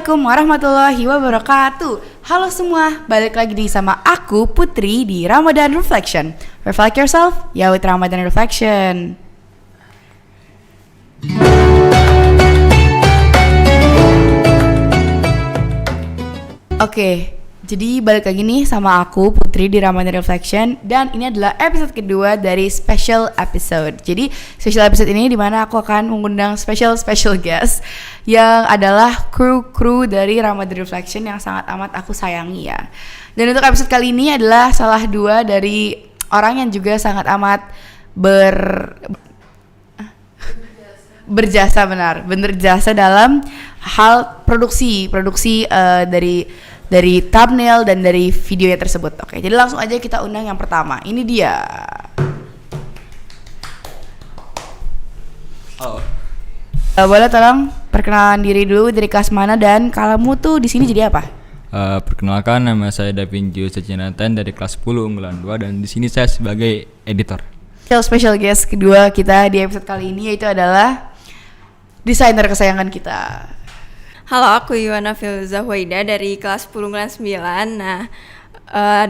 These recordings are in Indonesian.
Assalamualaikum warahmatullahi wabarakatuh. Halo semua, balik lagi nih sama aku Putri di Ramadan Reflection. Reflect yourself, ya with Ramadan Reflection. Oke, jadi balik lagi nih sama aku Putri di Ramadan Reflection. Dan ini adalah episode kedua dari special episode. Jadi special episode ini dimana aku akan mengundang special guest yang adalah kru dari Ramadan Reflection yang sangat amat aku sayangi ya. Dan untuk episode kali ini adalah salah dua dari orang yang juga sangat amat berjasa dalam hal produksi dari thumbnail dan dari videonya tersebut. Oke, jadi langsung aja kita undang yang pertama. Ini dia. Halo. Boleh tolong perkenalan diri dulu, dari kelas mana dan kamu tuh di sini jadi apa? Perkenalkan, nama saya Davinju Secinatan dari kelas 10 unggulan 2 dan di sini saya sebagai editor. Special guest kedua kita di episode kali ini yaitu adalah desainer kesayangan kita. Halo, aku Yuwana Filza Huwaida dari kelas 10 unggulan 9. Nah,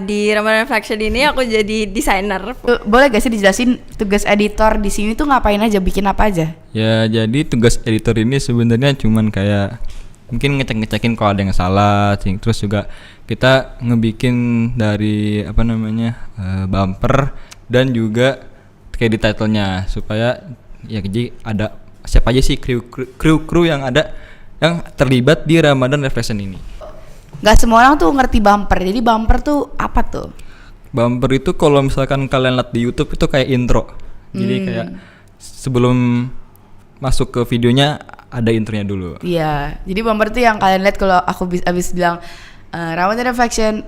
di Ramadan Reflection ini aku jadi desainer. Boleh gak sih dijelasin tugas editor di sini tuh ngapain aja, bikin apa aja? Ya, jadi tugas editor ini sebenarnya cuman kayak mungkin ngecek-ngecekin kalau ada yang salah, terus juga kita ngebikin dari bumper dan juga kayak di title-nya supaya ya jadi ada siapa aja sih kru yang ada yang terlibat di Ramadan Reflection ini. Gak semua orang tuh ngerti bumper. Jadi bumper tuh apa tuh? Bumper itu kalau misalkan kalian lihat di YouTube itu kayak intro. Jadi kayak sebelum masuk ke videonya ada intronya dulu. Iya. Jadi bumper tuh yang kalian lihat kalau aku abis bilang Ramadan Reflection,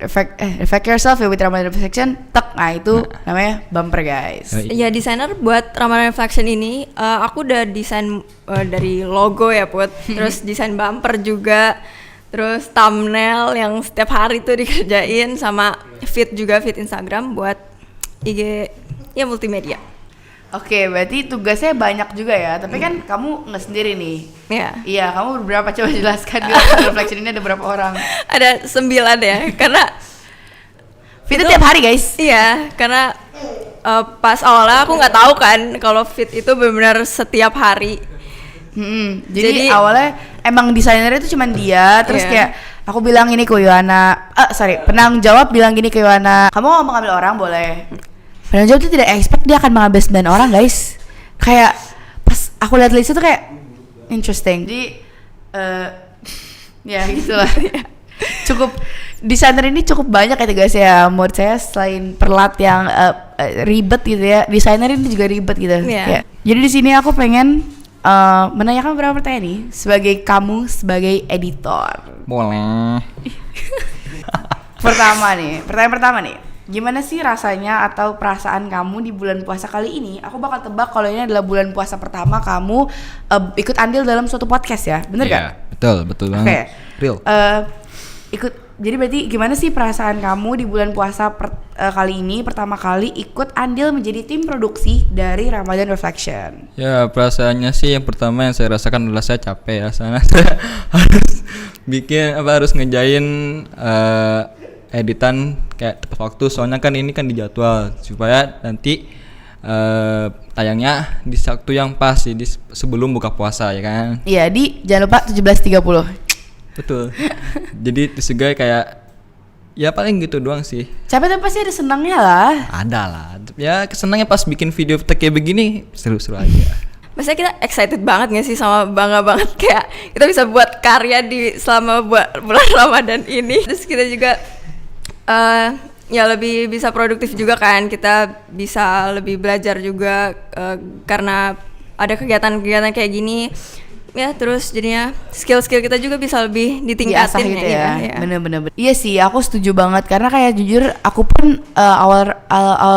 reflect yourself with Ramadan Reflection, nah itu namanya bumper guys. Ya, desainer buat Ramadan Reflection ini aku udah desain dari logo ya Put, terus desain bumper juga, terus thumbnail yang setiap hari tuh dikerjain, sama feed Instagram buat IG ya multimedia. Oke, berarti tugasnya banyak juga ya. Tapi kan kamu nggak sendiri nih. Iya, kamu berapa, coba jelaskan di Reflection ini ada berapa orang? Ada 9 ya, karena fit itu tiap hari guys. Iya, karena pas awalnya aku nggak tahu kan kalau fit itu benar-benar setiap hari. Jadi awalnya emang desainernya itu cuman dia, terus kayak aku bilang ini ke Yuwana, penanggung jawab bilang gini ke Yuwana, kamu mau mengambil orang boleh. Penanggung jawab tuh tidak expect dia akan mengambil 9 orang guys. Kayak pas aku lihat list itu kayak interesting. Jadi ya gitulah. Cukup desainer ini cukup banyak ya guys ya. Menurut saya selain perlat yang ribet gitu ya, desainer ini juga ribet gitu. Ya. Jadi di sini aku pengen menanyakan beberapa pertanyaan nih sebagai kamu sebagai editor. Boleh. Pertanyaan pertama nih. Gimana sih rasanya atau perasaan kamu di bulan puasa kali ini? Aku bakal tebak kalau ini adalah bulan puasa pertama kamu ikut andil dalam suatu podcast ya, bener gak? Betul banget. Real. Jadi berarti gimana sih perasaan kamu di bulan puasa kali ini pertama kali ikut andil menjadi tim produksi dari Ramadan Reflection? Ya, perasaannya sih yang pertama yang saya rasakan adalah saya capek ya, sana saya harus ngejain editan kayak tepat waktu, soalnya kan ini kan dijadwal supaya nanti tayangnya di waktu yang pas di sebelum buka puasa ya kan. Iya, jangan lupa 17.30. Betul. Jadi juga kayak ya paling gitu doang sih. Capek tapi pasti ada senangnya lah. Ada lah. Ya kesenangnya pas bikin video kayak begini, seru-seru aja. Maksudnya kita excited banget gak sih, sama bangga banget kayak kita bisa buat karya selama bulan Ramadan ini. Terus kita juga ya lebih bisa produktif juga kan, kita bisa lebih belajar juga karena ada kegiatan-kegiatan kayak gini ya, terus jadinya skill kita juga bisa lebih ditingkatin gitu ya. Bener. Iya sih, aku setuju banget karena kayak jujur aku pun awal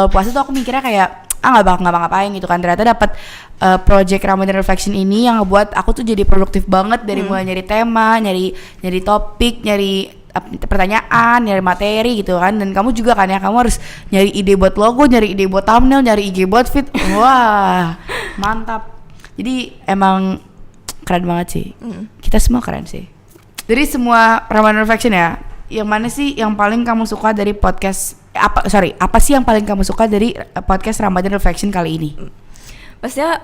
puasa tuh aku mikirnya kayak nggak bakal ngapain gitu kan, ternyata dapat project Ramadan Reflection ini yang ngebuat aku tuh jadi produktif banget dari mulai nyari tema, nyari topik, nyari pertanyaan, nyari materi gitu kan. Dan kamu juga kan ya, kamu harus nyari ide buat logo, nyari ide buat thumbnail, nyari IG buat feed. Wah, mantap. Jadi emang keren banget sih. Kita semua keren sih. Dari semua Ramadan Reflection ya, yang mana sih yang paling kamu suka dari podcast apa sih yang paling kamu suka dari podcast Ramadan Reflection kali ini? Pastinya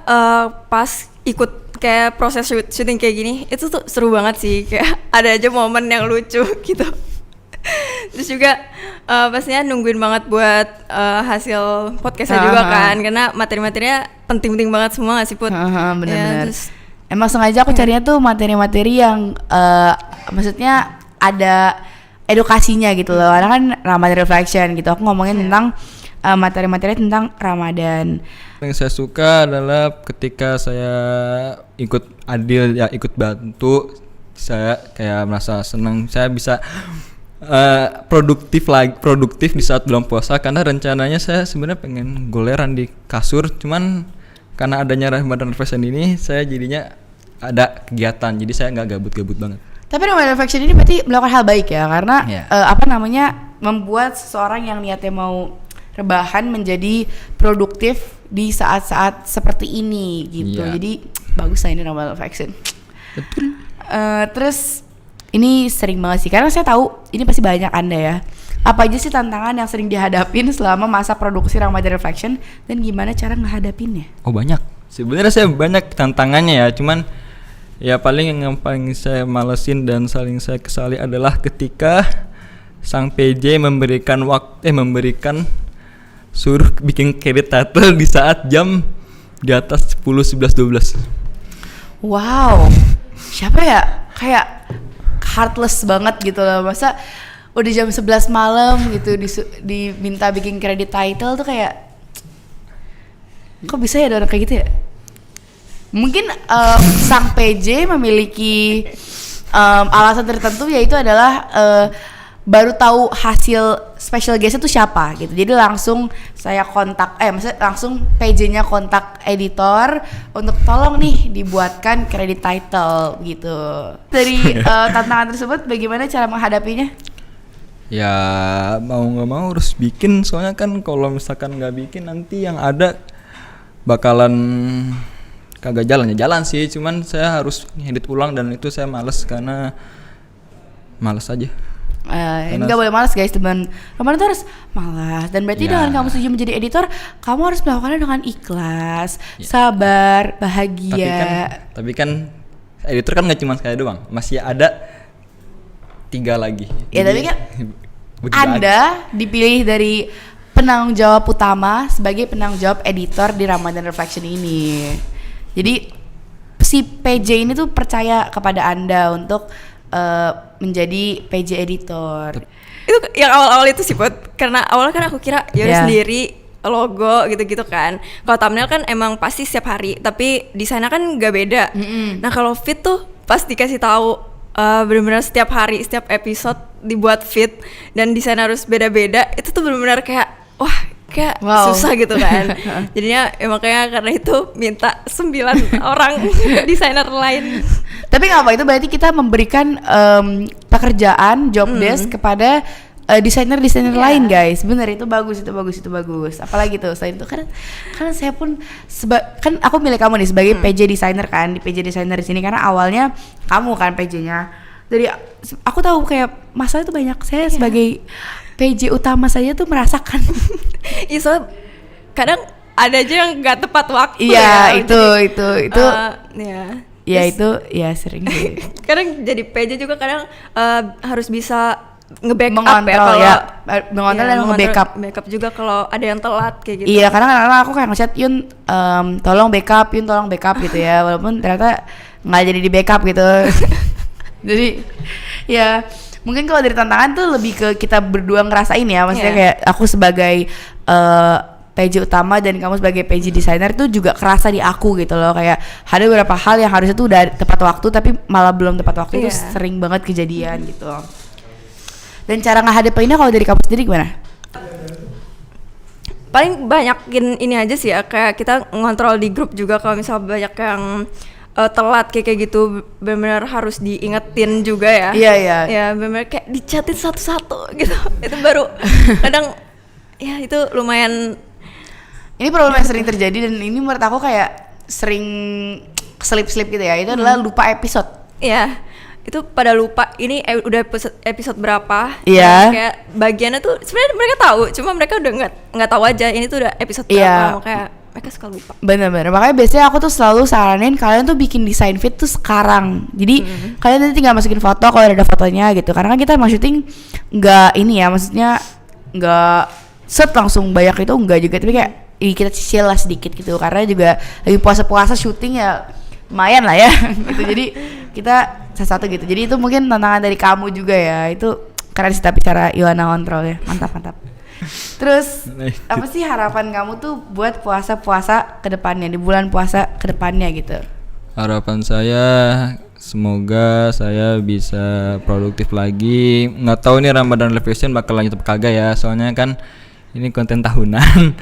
pas ikut kayak proses syuting kayak gini itu tuh seru banget sih, kayak ada aja momen yang lucu gitu. Terus juga pastinya nungguin banget buat hasil podcastnya juga kan, karena materi-materinya penting-penting banget semua nggak sih Put? Bener-bener. Emang sengaja aku carinya tuh materi-materi yang maksudnya ada edukasinya gitu loh, karena kan Ramadan Reflection gitu. Aku ngomongin tentang materi-materi tentang Ramadan. Yang saya suka adalah ketika saya ikut adil ya, ikut bantu, saya kayak merasa senang. Saya bisa produktif di saat bulan puasa, karena rencananya saya sebenarnya pengen goleran di kasur, cuman karena adanya Ramadan Reflection ini saya jadinya ada kegiatan, jadi saya nggak gabut-gabut banget. Tapi Ramadan Reflection ini berarti melakukan hal baik ya, karena membuat seseorang yang niatnya mau rebahan menjadi produktif di saat-saat seperti ini gitu. Jadi bagus lah ini Ramadan Reflection. Betul. Terus ini sering banget sih, karena saya tahu ini pasti banyak Anda ya. Apa aja sih tantangan yang sering dihadapin selama masa produksi Ramadan Reflection dan gimana cara menghadapinnya? Oh banyak. Sebenarnya saya banyak tantangannya ya, cuman ya paling yang paling saya malesin dan saling saya kesali adalah ketika sang PJ memberikan suruh bikin credit title di saat jam di atas 10, 11, 12. Wow. Siapa ya? Kayak heartless banget gitu loh. Masa udah jam 11 malam gitu diminta bikin credit title tuh kayak kok bisa ya ada orang kayak gitu ya? Mungkin sang PJ memiliki alasan tertentu, yaitu adalah baru tahu hasil special guest itu siapa gitu. Jadi langsung saya kontak maksudnya langsung PJ-nya kontak editor untuk tolong nih dibuatkan credit title gitu. Dari tantangan tersebut bagaimana cara menghadapinya? Ya mau nggak mau harus bikin, soalnya kan kalau misalkan nggak bikin nanti yang ada bakalan kagak jalan sih, cuman saya harus ngedit ulang dan itu saya males karena males aja. Nggak boleh malas guys, teman. Ramadan tuh harus malas, dan berarti dengan kamu setuju menjadi editor, kamu harus melakukannya dengan ikhlas, sabar, bahagia. Tapi kan editor kan nggak cuma sekali doang, masih ada 3 lagi. Ya tapi kan Anda dipilih dari penanggung jawab utama sebagai penanggung jawab editor di Ramadan Reflection ini. Jadi si PJ ini tuh percaya kepada Anda untuk menjadi PJ editor. Itu yang awal-awal itu sih Put, karena awalnya kan aku kira sendiri logo gitu-gitu kan. Kalau thumbnail kan emang pasti setiap hari, tapi desainnya kan nggak beda. Nah kalau feed tuh pas dikasih tahu benar-benar setiap hari, setiap episode dibuat feed dan desain harus beda-beda, itu tuh benar-benar kayak kayak susah gitu kan. Jadinya makanya karena itu minta 9 orang desainer lain. Tapi nggak apa, itu berarti kita memberikan pekerjaan job desk kepada desainer lain guys. Bener, itu bagus. Apalagi tuh selain itu kan saya pun kan aku milih kamu nih sebagai PJ designer kan, di PJ designer di sini karena awalnya kamu kan PJ-nya. Dari aku tahu kayak masalah itu banyak. Saya sebagai PJ utama saja tuh merasakan. Iya, so kadang ada aja yang nggak tepat waktu. Iya, itu. Ya itu ya sering sih. Kadang jadi PJ juga kadang harus bisa nge-backup mengontrol mengontrol dan nge-backup juga kalau ada yang telat kayak gitu. Iya, kadang aku kayak nge-chat Yun, tolong backup gitu ya, walaupun ternyata nggak jadi di backup gitu. Jadi ya mungkin kalau dari tantangan tuh lebih ke kita berdua ngerasain ya, maksudnya kayak aku sebagai PJ utama dan kamu sebagai PJ designer tuh juga kerasa di aku gitu loh, kayak ada beberapa hal yang harusnya tuh udah tepat waktu tapi malah belum tepat waktu. Itu sering banget kejadian gitu. Dan cara ngehadapinnya kalau dari kamu sendiri gimana? Paling banyakin ini aja sih ya, kayak kita ngontrol di grup juga kalau misalnya banyak yang telat kayak gitu, benar-benar harus diingetin juga ya. Iya. Ya benar-benar kayak dicatin satu-satu gitu. Itu baru kadang ya itu lumayan. Ini problem yang sering terjadi dan ini menurut aku kayak sering slip gitu ya. Itu adalah lupa episode. Iya. itu pada lupa ini udah episode berapa. Iya. Dan kayak bagiannya tuh sebenarnya mereka tahu, cuma mereka udah nggak tahu aja ini tuh udah episode berapa, makanya mereka suka lupa. Bener-bener, makanya biasanya aku tuh selalu saranin kalian tuh bikin desain feed tuh sekarang. Jadi kalian nanti tinggal masukin foto kalau ada fotonya gitu. Karena kan kita emang syuting nggak ini ya, maksudnya nggak set langsung banyak itu enggak juga, tapi kayak kita cicil lah sedikit gitu. Karena juga lagi puasa-puasa syuting ya lumayan lah ya gitu. Jadi kita satu gitu. Jadi itu mungkin tantangan dari kamu juga ya. Itu keren sih tapi cara Ioana ngontrol ya. Mantap. Terus apa sih harapan kamu tuh buat puasa-puasa ke depannya, di bulan puasa ke depannya gitu? Harapan saya semoga saya bisa produktif lagi. Nggak tahu nih Ramadan Live Fashion bakal lanjut apa kagak ya. Soalnya kan ini konten tahunan.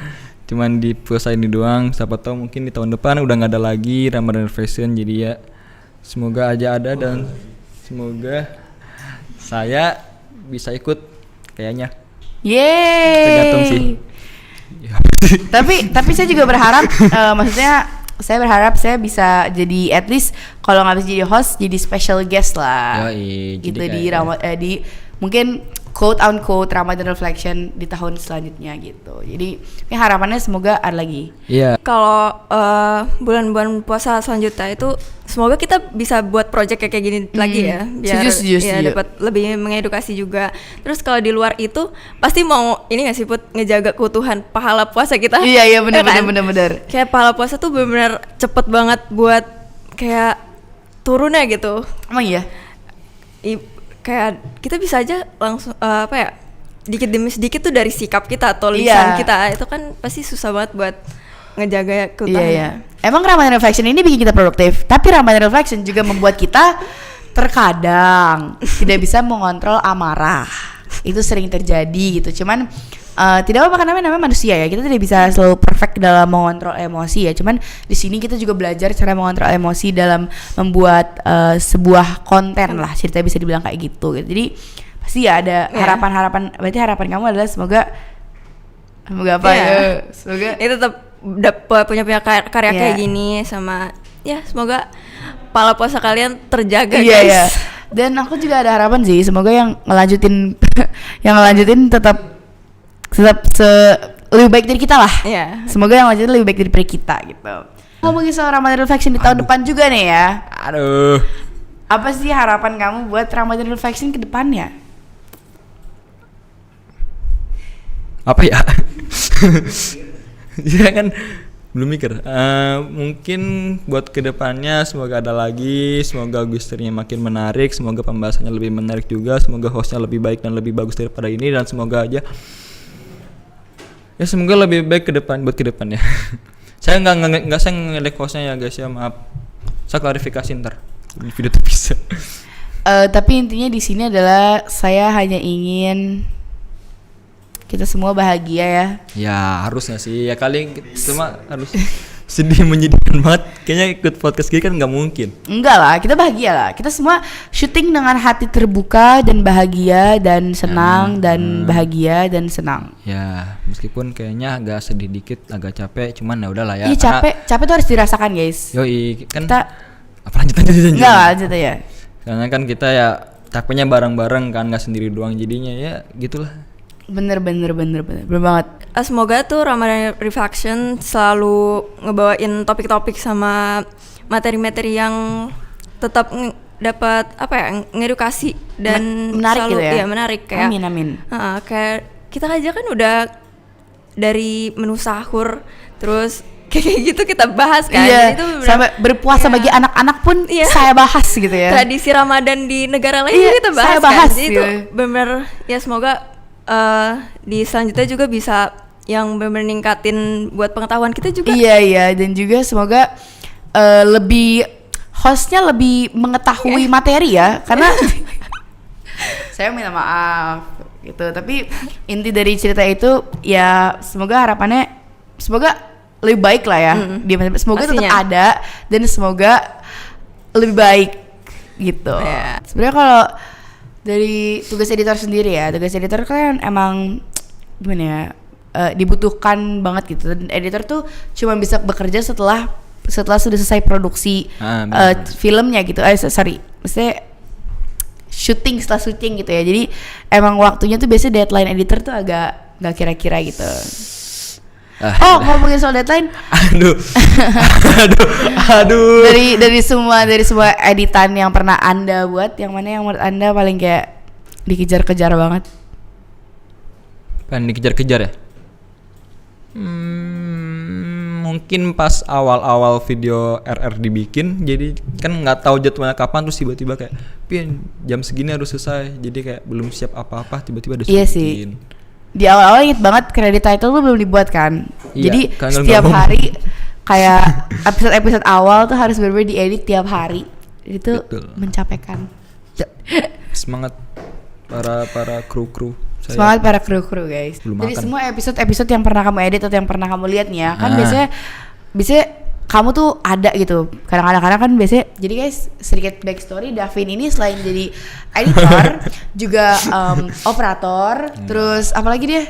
Cuman di puasa ini doang. Siapa tahu mungkin di tahun depan udah nggak ada lagi Ramadan Live Fashion. Jadi ya semoga aja ada dan semoga saya bisa ikut kayaknya. Yeay. Tergantung sih. tapi saya juga berharap maksudnya saya berharap saya bisa jadi at least kalau nggak bisa jadi host jadi special guest lah. Yoi, gitu jadi di mungkin quote unquote Ramadan Reflection di tahun selanjutnya gitu. Jadi ya harapannya semoga ada lagi. Iya. Kalau bulan-bulan puasa selanjutnya itu semoga kita bisa buat project kayak gini lagi ya, biar Setuju. dapat lebih mengedukasi juga. Terus kalau di luar itu pasti mau ini nggak sih Put, ngejaga keutuhan pahala puasa kita. Iya Ya kan? bener. Kayak pahala puasa tuh benar-benar cepet banget buat kayak turunnya gitu. Emang iya? Kayak kita bisa aja langsung apa ya, dikit demi sedikit tuh dari sikap kita atau lisan kita itu kan pasti susah banget buat ngejaga keutuhan. Iya. Emang Ramadan Reflection ini bikin kita produktif, tapi Ramadan Reflection juga membuat kita terkadang tidak bisa mengontrol amarah. Itu sering terjadi gitu. Cuman tidak apa-apa karena namanya manusia ya. Kita tidak bisa selalu perfect dalam mengontrol emosi ya. Cuman di sini kita juga belajar cara mengontrol emosi dalam membuat sebuah konten lah. Cerita bisa dibilang kayak gitu. Jadi pasti ya ada harapan-harapan. Berarti harapan kamu adalah semoga apa ya? Semoga itu tetap punya karya kayak gini sama ya semoga pahala puasa kalian terjaga guys. Iya. Dan aku juga ada harapan sih, semoga yang ngelanjutin tetap lebih baik dari kita lah. Iya. Semoga yang lanjutin lebih baik dari kita gitu. Ngomongin soal Ramadan Reflection di tahun depan juga nih ya. Aduh. Apa sih harapan kamu buat Ramadan Reflection ke depannya? Apa ya? Ya kan belum mikir. Mungkin buat kedepannya semoga ada lagi, semoga Gusternya makin menarik, semoga pembahasannya lebih menarik juga, semoga hostnya lebih baik dan lebih bagus daripada ini, dan semoga aja ya semoga lebih baik buat kedepannya. Saya nggak saya ngelek hostnya ya guys ya, maaf. Saya klarifikasi ntar di video terpisah. Tapi intinya di sini adalah saya hanya ingin kita semua bahagia ya. Ya harusnya sih ya, kali cuma harus sedih menyedihkan banget. Kayaknya ikut podcast gini kan nggak mungkin. Enggak lah, kita bahagia lah. Kita semua syuting dengan hati terbuka dan bahagia dan senang dan bahagia dan senang. Ya meskipun kayaknya agak sedih dikit, agak capek, cuman ya udahlah ya. Iya capek tuh harus dirasakan guys. Yoi kan Kita apa lanjutannya? enggak lah lanjut ya. Karena kan kita ya capeknya bareng-bareng kan, nggak sendiri doang, jadinya ya gitulah. Bener banget. Semoga tuh Ramadan Reflection selalu ngebawain topik-topik sama materi-materi yang tetap dapat apa ya, ngedukasi dan menarik selalu gitu ya? Iya, menarik kayak. Amin. Kayak kita aja kan udah dari menu sahur terus kayak gitu kita bahas kan. Iya, Jadi itu sampai berpuasa bagi anak-anak pun saya bahas gitu ya. Tradisi Ramadan di negara lain Iya, kita bahas saya bahas, kan. Jadi gitu. itu bener ya semoga di selanjutnya juga bisa yang bener ningkatin buat pengetahuan kita juga. Iya, dan juga semoga lebih hostnya lebih mengetahui materi ya, karena saya minta maaf gitu. Tapi inti dari cerita itu ya semoga harapannya semoga lebih baik lah ya. Semoga tetap Pastinya. ada dan semoga lebih baik gitu. Sebenarnya kalau dari tugas editor sendiri ya, tugas editor kan emang gimana ya, dibutuhkan banget gitu. Dan editor tuh cuma bisa bekerja setelah sudah selesai produksi filmnya gitu. Sorry, maksudnya setelah syuting gitu ya. Jadi emang waktunya tuh biasanya deadline editor tuh agak nggak kira-kira gitu. Oh, ngomongin soal deadline. Aduh. Dari semua editan yang pernah Anda buat, yang mana yang menurut Anda paling kayak dikejar-kejar banget? Paling dikejar-kejar ya? Mungkin pas awal-awal video RR dibikin, jadi kan nggak tahu jadwalnya kapan, terus tiba-tiba kayak, Pin jam segini harus selesai, jadi kayak belum siap apa-apa, tiba-tiba udah Iya sih. Di awal-awal inget banget credit title tuh belum dibuat kan. Iya, jadi setiap hari kayak episode awal tuh harus bener-bener diedit tiap hari. Itu betul. Mencapaikan. Semangat para kru. Semangat para kru guys. Belum Jadi makan. semua episode yang pernah kamu edit atau yang pernah kamu lihat nih ya, kan biasanya kamu tuh ada gitu. Kadang-kadang kan biasanya, jadi guys sedikit backstory, Davin ini selain jadi editor juga operator, terus apalagi dia?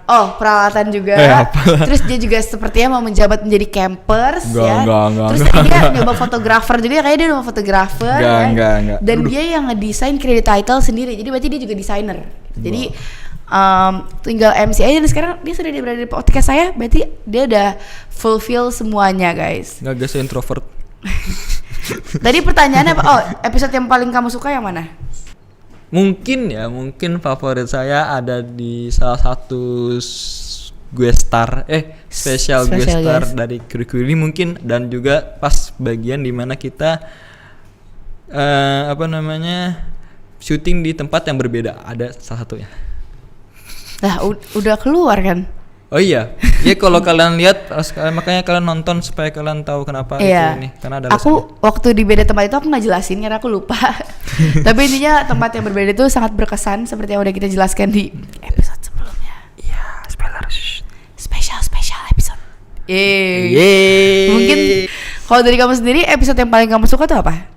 Peralatan juga. Terus dia juga sepertinya mau menjabat menjadi campers. Terus dia nyoba fotografer juga, kayaknya dia nyoba fotografer. Enggak. Dan dia yang ngedesain credit title sendiri. Jadi berarti dia juga desainer. Jadi tinggal MC aja, dan sekarang dia sudah berada di podcast saya, berarti dia udah fulfill semuanya guys. Nggak, saya introvert. Tadi pertanyaannya apa? Episode yang paling kamu suka yang mana? Mungkin favorit saya ada di salah satu guest star special guest star dari kru ini mungkin, dan juga pas bagian dimana kita syuting di tempat yang berbeda, ada salah satunya. Lah udah keluar kan? Oh iya, ya kalau kalian lihat, makanya kalian nonton supaya kalian tahu kenapa itu ini, karena ada aku waktu di beda tempat itu aku nggak jelasin karena aku lupa. Tapi intinya tempat yang berbeda itu sangat berkesan seperti yang udah kita jelaskan di episode sebelumnya. Iya, special episode. Mungkin kalau dari kamu sendiri episode yang paling kamu suka tuh apa?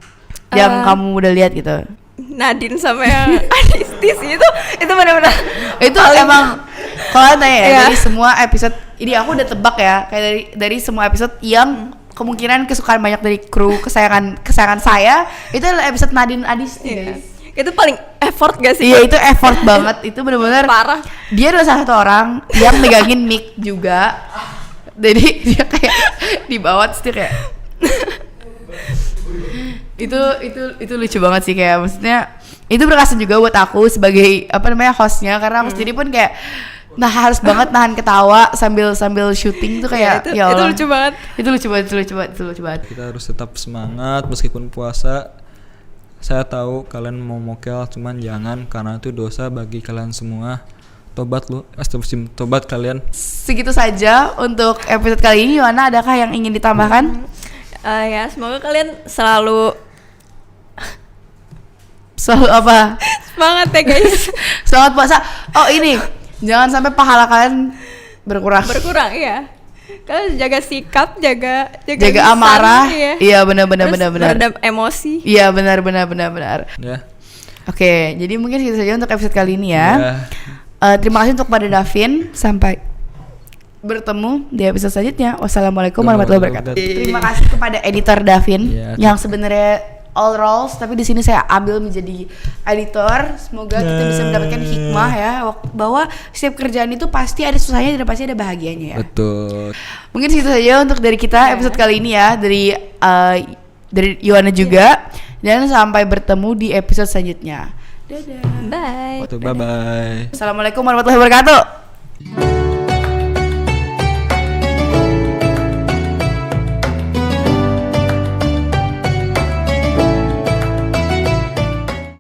Yang kamu udah lihat gitu? Nadine sama yang Anistis itu benar-benar itu emang kalau tanya ya, dari semua episode ini aku udah tebak ya, kayak dari semua episode yang kemungkinan kesukaan banyak dari kru kesayangan saya itu adalah episode Nadine Anistis. Guys. Itu paling effort gak sih? Iya, itu effort banget. Itu benar-benar parah. Dia adalah salah satu orang yang megangin mic juga. Jadi dia kayak di bawah setir kayak itu lucu banget sih, kayak maksudnya itu berkesan juga buat aku sebagai hostnya, karena aku sendiri pun kayak harus banget nahan ketawa sambil syuting tuh kayak ya Allah. Itu lucu banget. Kita harus tetap semangat meskipun puasa. Saya tahu kalian mau mokel, cuman jangan, karena itu dosa bagi kalian semua. Tobat kalian. Segitu saja untuk episode kali ini. Yohana, adakah yang ingin ditambahkan? Ya, semoga kalian selalu apa? Semangat ya guys. Selamat puasa. Oh ini, jangan sampai pahala kalian berkurang. Iya. Kalian jaga sikap, jaga amarah. Iya, benar. Meredam emosi. Iya, benar. Ya. Oke, jadi mungkin segitu saja untuk episode kali ini ya. Terima kasih untuk pada Davin. Sampai bertemu di episode selanjutnya. Wassalamualaikum warahmatullahi wabarakatuh. Terima kasih kepada editor Davin yang sebenarnya all roles, tapi di sini saya ambil menjadi editor. Semoga kita bisa mendapatkan hikmah ya, bahwa setiap kerjaan itu pasti ada susahnya dan pasti ada bahagianya ya. Betul. Mungkin segitu saja untuk dari kita episode kali ini ya, dari Yohana juga. Dan sampai bertemu di episode selanjutnya. Dadah. Bye. Bye. Assalamualaikum warahmatullahi wabarakatuh.